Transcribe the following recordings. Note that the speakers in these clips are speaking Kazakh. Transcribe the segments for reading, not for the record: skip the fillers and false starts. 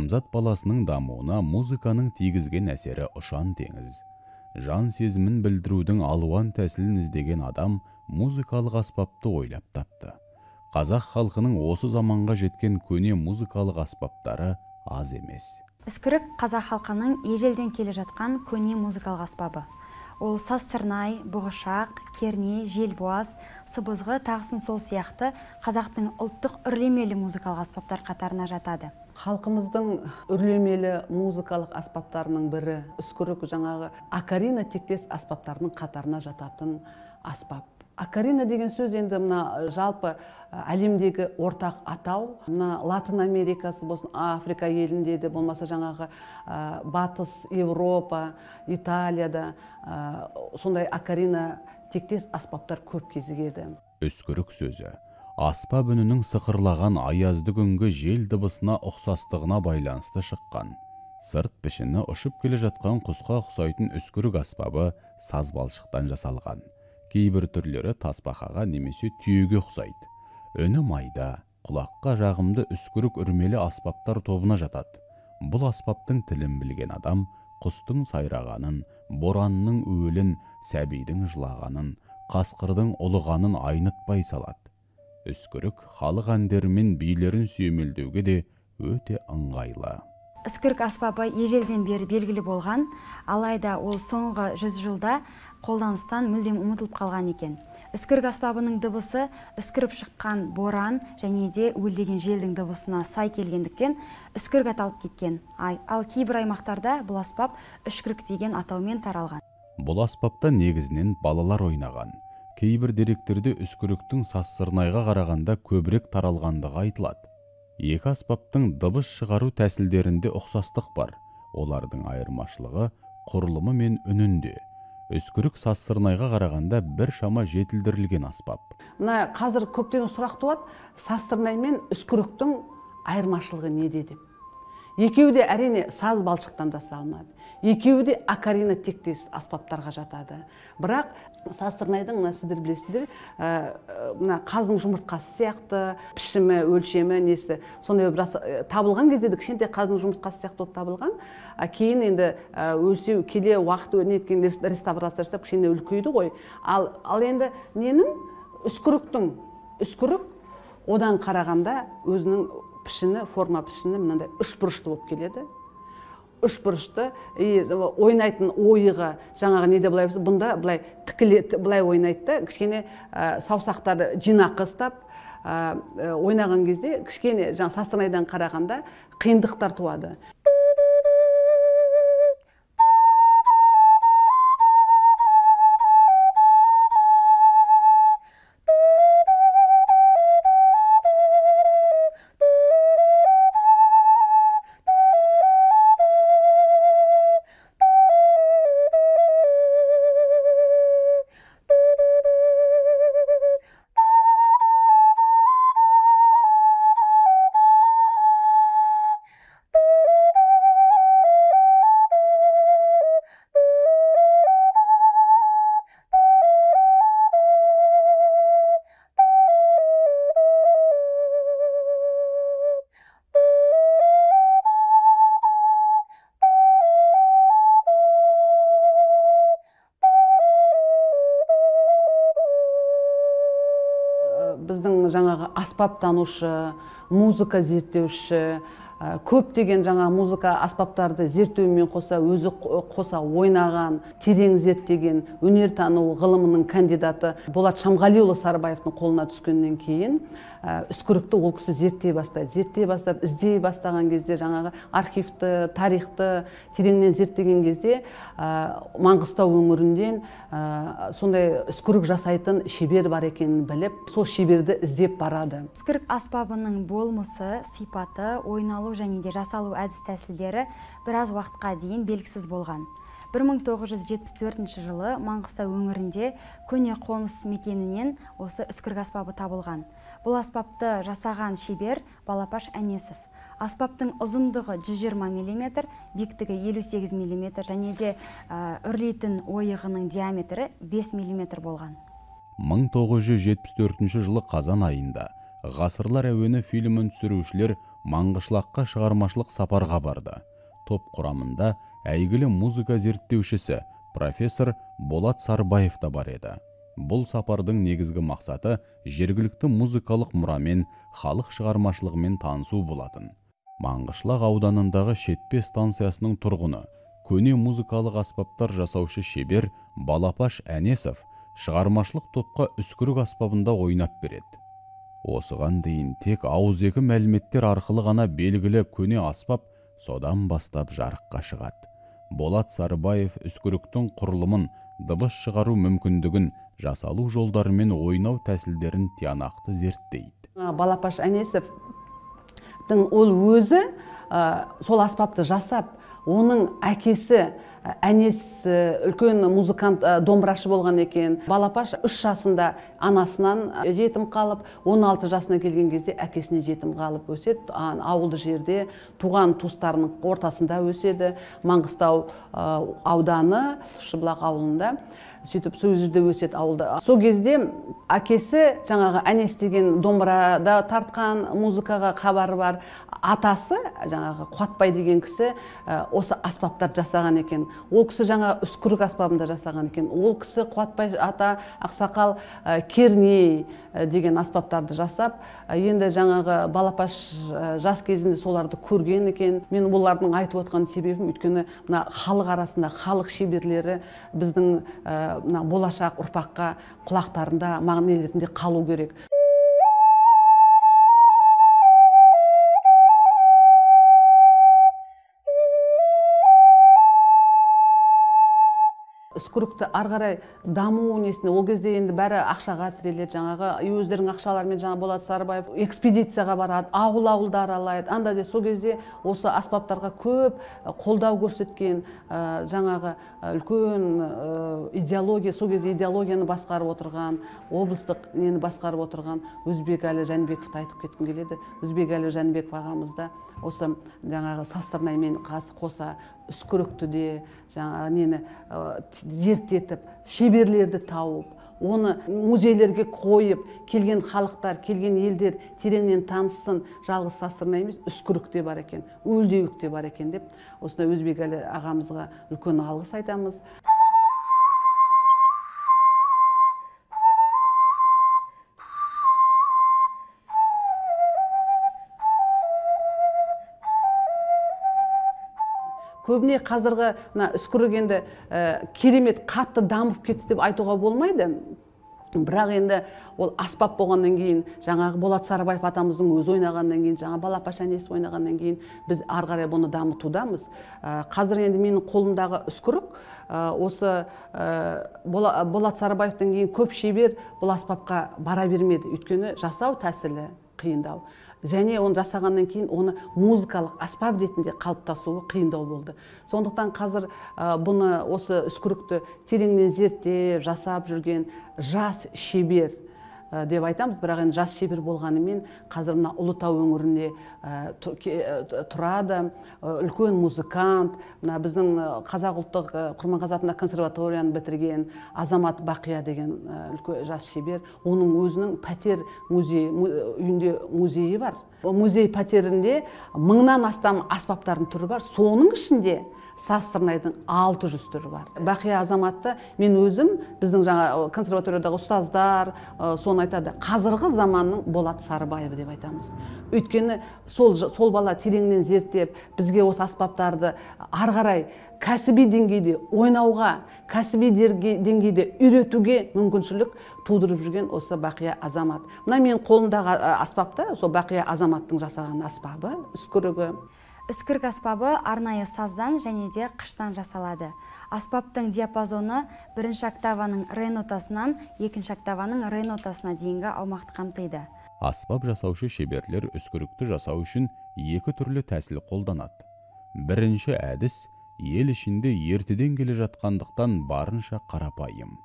адамзат баласының дамуына музыканың тигізген әсері ұшан теңіз. Жан сезімін білдірудің алуан тәсілін іздеген адам музыкалық аспапты ойлап тапты. Қазақ халқының осы заманға жеткен көне музыкалық аспаптары аз емес. Үскірік қазақ халқының ежелден келе жатқан көне музыкалық аспабы. Ол саз-сырнай, бұғышақ, керне, желбуаз, сыбызғы тағысын сол сияқты қазақтың ұлттық үрлемелі музыкалық аспаптар қатарына жатады. Халқымыздың үрлемелі музыкалық аспаптарының бірі үскірік жаңағы акарина тектес аспаптарының қатарына жататын аспап. Акарина деген сөз енді мына жалпы әлемдегі ортақ атау. Мына Латын Америкасы болсын, Африка елінде де болмаса жаңағы Батыс Европа, Италияда сондай акарина тектес аспаптар көп кезігеді. Үскірік сөзі аспап үнінің сықырлаған аязды күнгі жел дыбысына ұқсастығына байланысты шыққан. Сырт пішіні ұшып келе жатқан құсқа ұқсайтын үскірік аспабы саз балшықтан жасалған. Кейбір түрлері тасбақаға немесе түйеге ұқсайды. Үні майда, құлаққа жағымды үскірік үрмелі аспаптар тобына жатады. Бұл аспаптың тілін білген адам құстың сайрағанын, боранның уілін, сәбидің жылағанын, қасқырдың ұлығанын айнытпай салады. Үскірік халық әндері мен билерін сүйемелдеуге де өте ыңғайлы. Үскірік аспабы ежелден бері белгілі болған, алайда ол соңғы 100 жылда қолданыстан мүлдем ұмытылып қалған екен. Үскірік аспабының дыбысы үскіріп шыққан боран және де уілдеген желдің дыбысына сай келгендіктен үскірік аталып кеткен. Ал кейбір аймақтарда бұл аспап үшкірік деген атаумен таралған. Бұл аспапта негізінен балалар ойнаған. Кейбір деректерде үскіріктің саз-сырнайға қарағанда көбірек таралғандығы айтылады. Екі аспаптың дыбыс шығару тәсілдерінде ұқсастық бар. Олардың айырмашылығы құрылымы мен үнінде. Үскірік саз-сырнайға қарағанда бір шама жетілдірілген аспап. Мына қазір көптеген сұрақ туады, саз-сырнай мен үскіріктің айырмашылығы неде деп. Екеуі де әрине саз балшықтан жасалынады. Екеуі де акарина тектес аспаптарға жатады. Бірақ саз-сырнайдың, сіздер білесіздер, қаздың жұмыртқасы сияқты, пішімі, өлшемі, несі, сондай табылған кезде де кішкентай қаздың жұмыртқасы сияқты болып табылған. Кейін енді өсе келе уақыт өткен реставрация жасап кішкене үлкейді ғой. Ал енді ненің үскірік одан қарағанда өзінің пішіні, форма пішіні мынандай үш бұрышты болып келеді. Үш бұрышты ойнайтын ойығы жаңағы неде былай болса, бұнда былай тікіле былай ойнайды, кішкене саусақтары жинақы ұстап ойнаған кезде кішкене жаңа саз-сырнайдан қарағанда қиындықтар туады. Біздің жаңағы аспаптанушы, музыка зерттеуші, көптеген жаңа музыка аспаптарды зерттеумен қоса, өзі қоса ойнаған, терең зерттеген, өнертану ғылымының кандидаты Болат Шамғалиұлы Сарыбаевтың қолына түскеннен кейін үскірікті ол кісі зерттей бастайды. Зерттей бастап, іздей бастаған кезде жаңағы архивті, тарихты тереңнен зерттеген кезде Маңғыстау өңірінден сондай үскірік жасайтын шебер бар екенін біліп, сол шеберді іздеп барады. Үскірік аспабының болмысы, сипаты, ойналу және де жасалу әдіс тәсілдері біраз уақытқа дейін белгісіз болған. 1974 жылы Маңғыстау өңірінде көне қоныс мекенінен осы үскірік аспабы табылған. Бұл аспапты жасаған шебер Балапаш Әнесов. Аспаптың ұзындығы 120 мм, биіктігі 58 мм және де үрлейтін ойығының диаметрі 5 мм болған. 1974 жылы қазан айында ғасырлар әуені фильмін түсірушілер Маңғышлаққа шығармашылық сапарға барды. Топ құрамында әйгілі музыка зерттеушісі профессор Болат Сарбаев та бар еді. Бұл сапардың негізгі мақсаты жергілікті музыкалық мұрамен, халық шығармашылығымен танысу болатын. Маңғышлақ ауданындағы Шетпе станциясының тұрғыны, көне музыкалық аспаптар жасаушы шебер Балапаш Әнесов шығармашылық топқа үскірік аспабында ойнап береді. Осыған дейін тек ауызекі мәліметтер арқылы ғана белгілі көне аспап содан бастап жарыққа шығады. Болат Сарбаев үскіріктің құрылымын, дыбыс шығару мүмкіндігін, жасалу жолдарымен ойнау тәсілдерін тиянақты зерттейді. Балапаш Әнесовтың ол өзі сол аспапты жасап, оның әкесі Әнес үлкен музыкант, домбырашы болған екен. Балапаш 3 жасында анасынан жетім қалып, 16 жасына келген кезде әкесіне жетім қалып өседі. Ауылды жерде туған туыстарының ортасында өседі. Маңғыстау ауданы Шыбұлақ ауылында. Сөйтіп сол жерде өседі ауылда. Сол кезде әкесі жаңағы Әнес деген домбырада тартқан, музыкаға хабары бар. Атасы жаңағы Қуатбай деген кісі осы аспаптар жасаған екен. Ол кісі жаңа үскірік аспабында жасаған екен. Ол кісі Қуатбай ата ақсақал керней деген аспаптарды жасап, енді жаңағы Балапаш жас кезінде соларды көрген екен. Мен олардың айтып отқан себебім, өйткені мына халық арасында халық шеберлері біздің болашақ ұрпаққа құлақтарында мағына ретінде қалу керек. Үскірікті арғарай даму несіне, ол кезде енді бәрі ақшаға тіреледі, жаңағы өздерінің ақшаларымен жаңа Болат Сарбаев экспедицияға барады, ауыл-ауылды аралайды. Анда де сол кезде осы аспаптарға көп қолдау көрсеткен, жаңағы үлкен идеология, сол кезде идеологияны басқарып отырған, облыстық нені басқарып отырған Өзбекәлі Жәнібековті айтып кеткім келеді. Өзбекәлі Жәнібеков ағамызда осы жаңағы Састырнаймен қоса үскірікті де жаңағы нені зерттетіп, шеберлерді тауып, оны музейлерге қойып, келген халықтар, келген елдер тереңнен таныссын. Жалғыз Састырнай емес, үскірік те бар екен, өлдеуік те бар екен деп, осында Өзбекәлі ағамызға үлкен алғыс айтамыз. Көбіне қазіргі үскірік енді керемет қатты дамып кетті деп айтуға болмайды. Бірақ енді ол аспап болғаннан кейін, жаңағы Болат Сарбаев атамыздың өзі ойнағаннан кейін, жаңа Балапаш Әнесов ойнағаннан кейін біз ары қарай бұны дамытудамыз. Қазір енді менің қолымдағы үскірік осы Болат Сарбаевтан кейін көп шебер бұл аспапқа бара бермеді. Өйткені жасау тәсілі қиындау. Және оны жасағаннан кейін оны музыкалық аспап ретінде қалыптасуы қиындау болды. Сондықтан қазір бұны осы үскірікті тереңнен зерттеп, жасап жүрген жас шебер деп айтамыз. Бірақ енді жас шебер болғанымен қазір мына Ұлытау өңірінде тұрады, үлкен музыкант, мына біздің Қазақ ұлттық Құрманғазы атындағы консерваторияны бітірген Азамат Бақия деген үлкен жас шебер. Оның өзінің пәтер үйінде музейі бар. Музей пәтерінде 1000-нан астам аспаптардың түрі бар. Соның ішінде Састырнайдың 600 түрі бар. Бақия Азаматты мен өзім, біздің жаңа консерваториядағы ұстаздар соны айтады. Қазіргі заманның Болат Сарбаевы деп айтамыз. Өйткені сол бала тереңнен зерттеп, бізге осы аспаптарды ары қарай кәсіби деңгейде ойнауға, кәсіби деңгейде үйретуге мүмкіншілік тудырып жүрген осы Бақия Азамат. Мына мен қолымдағы аспапта, сол Бақия Азаматтың жасаған аспабы, үскірігі. Үскірік аспабы арнайы саздан және де қыштан жасалады. Аспаптың диапазоны 1-ші октаваның ре нотасынан 2-ші октаваның ре нотасына дейінгі аумақты қамтиды. Аспап жасаушы шеберлер үскірікті жасау үшін 2 түрлі тәсіл қолданады. Бірінші әдіс ел ішінде ертеден келе жатқандықтан барынша қарапайым.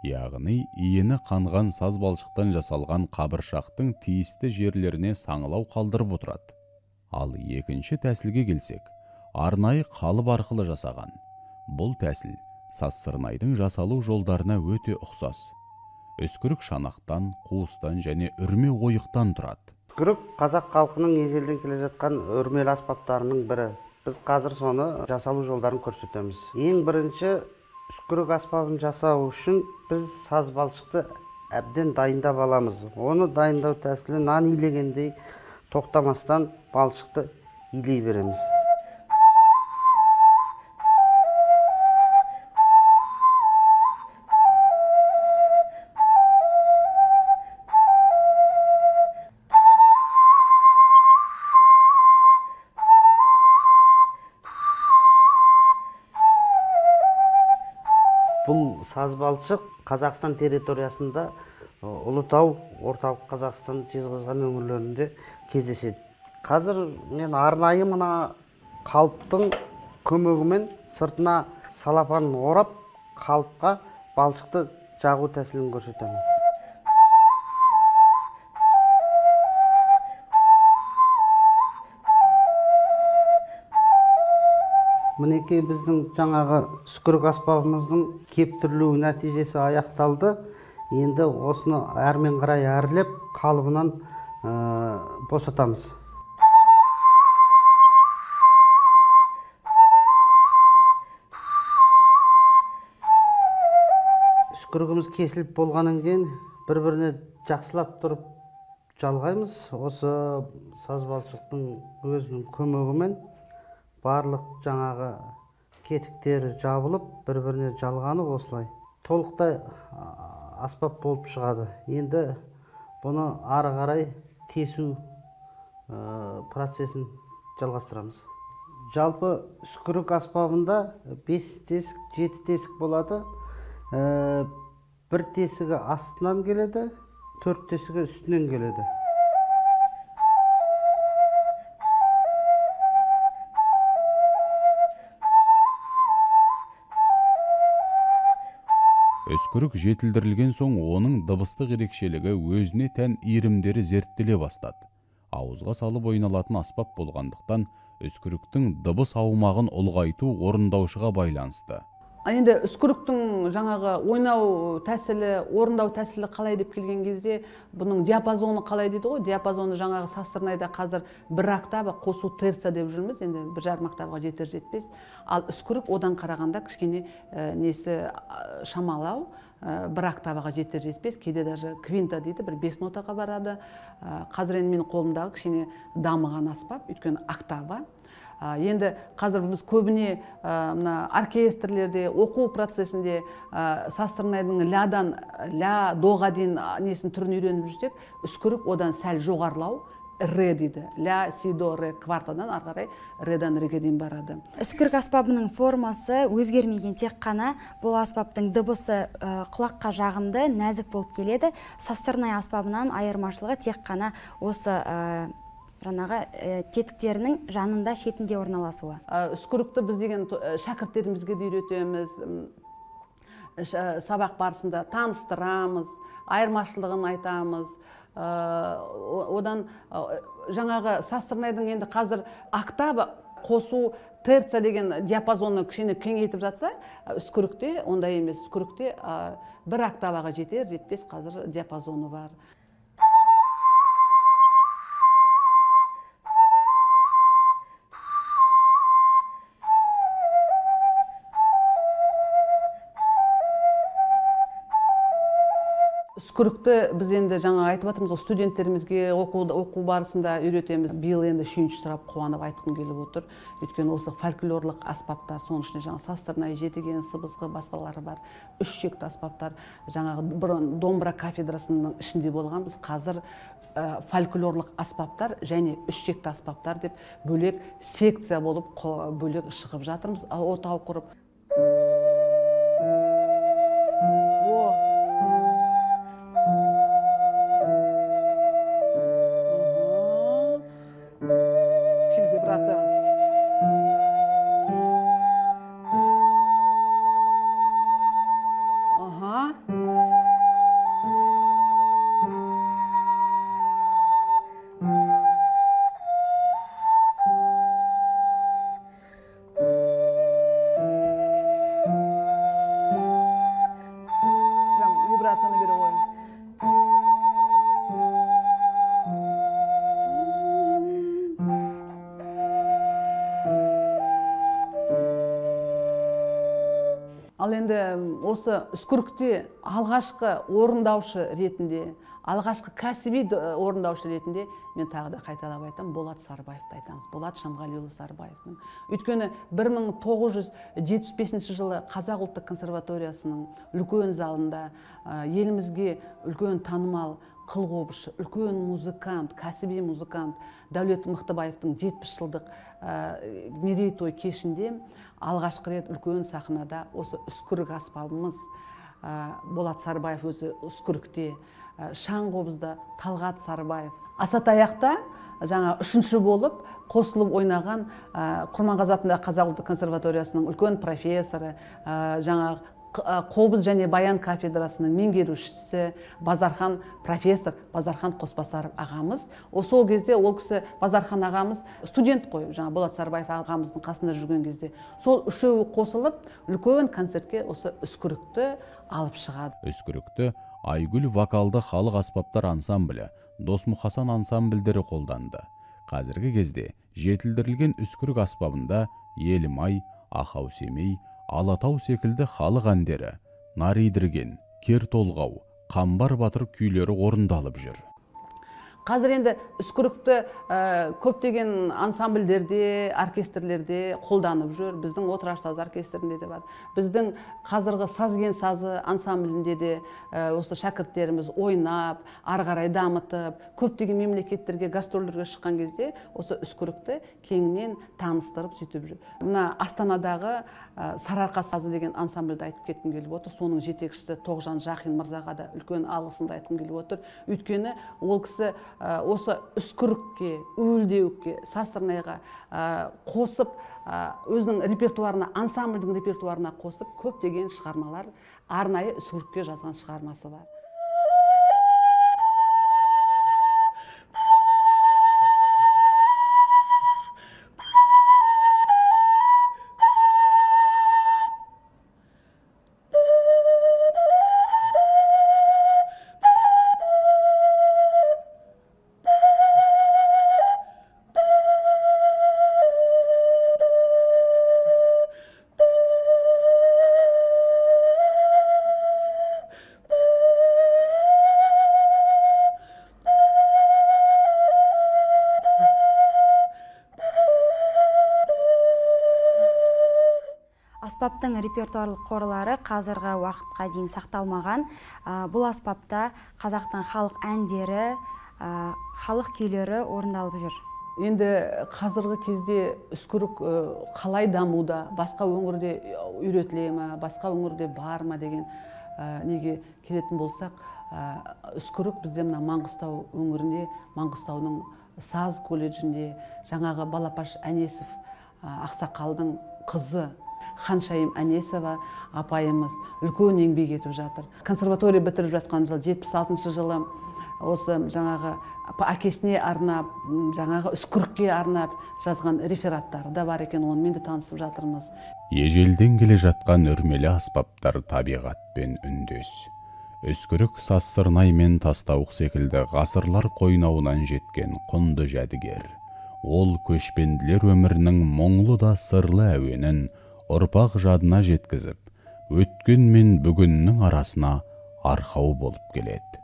Яғни иені қанған саз балшықтан жасалған қабыршақтың тиісті жерлеріне саңылау қалдырып отырады. Ал екінші тәсілге келсек, арнайы қалып арқылы жасаған. Бұл тәсіл Састырнайдың жасалу жолдарына өте ұқсас. Үскірік шанақтан, қуыстан және үрме ойықтан тұрады. Үскірік қазақ халқының ежелден келе жатқан өрмелі аспаптарының бірі. Біз қазір соны жасалу жолдарын көрсетеміз. Ең бірінші үскірік аспабын жасау үшін біз саз балшықты әбден дайындап аламыз. Оны дайындау тәсілі нан илегендей тоқтамастан балшықты илей береміз. Бұл саз балшық Қазақстан территориясында Ұлытау, орталық Қазақстан, Жезқазған өңірлерінде кездеседі. Қазір мен арнайы мына қалыптың көмегімен сыртына салапан орап, қалыпқа балшықты жағу тәсілін көрсетемін. Мінекей біздің жаңағы үскірік аспабымыздың кептірілу нәтижесі аяқталды. Енді осыны әрмен қарай әрлеп, қалыбынан босатамыз. Үскірігіміз кесіліп болғаннан кейін бір-біріне жақсылап тұрып жалғаймыз. Осы саз балшықтың өзінің көмегімен барлық жаңағы кетіктері жабылып, бір-біріне жалғанып осылай толықтай аспап болып шығады. Енді бұны ары қарай тесу процесін жалғастырамыз. Жалпы үскірік аспабында 5 тесік, 7 тесік болады. Бір тесігі астынан келеді, 4 тесігі үстінен келеді. Үскірік жетілдірілген соң оның дыбыстық ерекшелігі өзіне тән иірімдері зерттеле бастады. Ауызға салып ойналатын аспап болғандықтан, үскіріктің дыбыс аумағын ұлғайту орындаушыға байланысты. Енді үскіріктің жаңағы ойнау тәсілі, орындау тәсілі қалай деп келген кезде, бұның диапазоны қалай дейді ғой? Диапазоны жаңағы састырнайда қазір бір октава қосу терца деп жүрміз, енді 1,5 октаваға жетер жетпес. Ал үскірік одан қарағанда кішкене несі шамалау, 1 октаваға жетер жетпес, кейде даже квинта дейді, бір 5 нотаға барады. Қазір енді менің қолымдағы кішкене дамыған аспап, өйткені октава. Енді қазір біз көбіне оркестрлерде, оқу процесінде састырнайдың лядан ля, доға дейін несін түрін үйреніп жүрсек, үскірік одан сәл жоғарлау, ре дейді. Ля, си, до, ре, квартадан арқарай редан реге дейін барады. Үскірік аспабының формасы өзгермеген, тек қана бұл аспаптың дыбысы құлаққа жағымды, нәзік болып келеді. Састырнай аспабынан айырмашылығы тек қана осы жаңағы тетіктерінің жанында, шетінде орналасуы. Үскірікті біз деген шәкірттерімізге де үйретеміз, сабақ барысында таныстырамыз, айырмашылығын айтамыз. Одан жаңағы састырнайдың енді қазір октава қосу терца деген диапазоны кішкене кеңейтіп жатса, үскірікте ондай емес. Үскірікте 1 октаваға жетер, жетпес қазір диапазоны бар. Үскірікті біз енді жаңа айтып жатырмыз, студенттерімізге оқу барысында үйретеміз. Биыл енді 3-ші сұрап қуанып айтқым келіп отыр. Өйткені осы фольклорлық аспаптар, соның ішінде жаңа састырнай, жетіген, сыбызғы, басқалары бар. 3 шекті аспаптар, жаңағы бұрын домбыра кафедрасының ішінде болған, біз қазір фольклорлық аспаптар және 3 шекті аспаптар деп бөлек секция болып бөлек шығып жатырмыз. Отау құрып. Ал енді осы үскірікте алғашқы орындаушы ретінде, алғашқы кәсіби орындаушы ретінде мен тағы да қайталап айтамын, Болат Сарыбаевты айтамыз. Болат Шамғалиұлы Сарыбаевтың. Өйткені 1975 жылы Қазақ ұлттық консерваториясының үлкен залында елімізге үлкен танымал қылқобызшы, үлкен музыкант, кәсіби музыкант Дәулет Мықтыбаевтың 70 жылдық мерейтой кешінде алғашқы рет үлкен сахнада осы үскірік аспабымыз Болат Сарыбаев өзі үскірікте, шаңқобызда Талғат Сарыбаев. Асатаяқта жаңа үшінші болып қосылып ойнаған Құрманғазы атындағы Қазақ ұлттық консерваториясының үлкен профессоры, жаңа қобыз және баян кафедрасының меңгерушісі Базархан профессор Базархан Қосбасаров ағамыз. Сол кезде ол кісі Базархан ағамыз студент қой, жаңа Болат Сарыбаев ағамыздың қасында жүрген кезде. Сол үшеуі қосылып үлкен концертке осы үскірікті алып шығады. Үскірікті Айгүл вокалды халық аспаптар ансамблі, Досмұқасан ансамбльдері қолданды. Қазіргі кезде жетілдірілген үскірік аспабында Елімай, Ақау Семей, Алатау секілді халық әндері, Наридірген, Кер толғау, Қамбар батыр күйлері орындалып жүр. Қазір енді үскірікті көптеген ансамбльдерде, оркестрлерде қолданып жүр. Біздің отырар саз оркестрінде де бар. Біздің қазіргі сазген сазы ансамблінде де осы шәкірттеріміз ойнап, ары қарай дамытып, көптеген мемлекеттерге гастрольдерге шыққан кезде осы үскірікті кеңінен таныстырып сөйтіп жүр. Мына Астанадағы Сарыарқа сазы деген ансамбльді айтып кеткім келіп отыр. Соның жетекшісі Тоғжан Жақин мырзаға да үлкен алғысымды айтқым келіп отыр. Өйткені ол кісі осы үскірікке, уілдеуікке, сасырнайға қосып, өзінің репертуарына, ансамбльдің репертуарына қосып, көптеген шығармалар, арнайы үскірікке жазған шығармасы бар. Аспаптың репертуарлық қорлары қазіргі уақытқа дейін сақталмаған. Бұл аспапта қазақтың халық әндері, халық күйлері орындалып жүр. Енді қазіргі кезде үскірік қалай дамуда, басқа өңірде үйретіле ме, басқа өңірде бар ма деген неге келетін болсақ, үскірік бізде мына Маңғыстау өңірінде, Маңғыстаудың саз колледжінде жаңағы Балапаш Әнесов ақсақалдың қызы Ханшайым Әнесова апайымыз үлкен еңбек етіп жатыр. Консерватория бітіріп жатқан жыл 76 жылы осы жаңағы әкесіне арнап, жаңағы үскірікке арнап жазған рефераттары да бар екен, онымен де танысып жатырмыз. Ежелден келе жатқан үрмелі аспаптар табиғатпен үндес. Үскірік сазсырнай мен тастауық секілді ғасырлар қойнауынан жеткен құнды жәдігер. Ол көшпенділер өмірінің мұңлы да сырлы әуенін ұрпақ жадына жеткізіп, өткен мен бүгіннің арасына арқау болып келеді.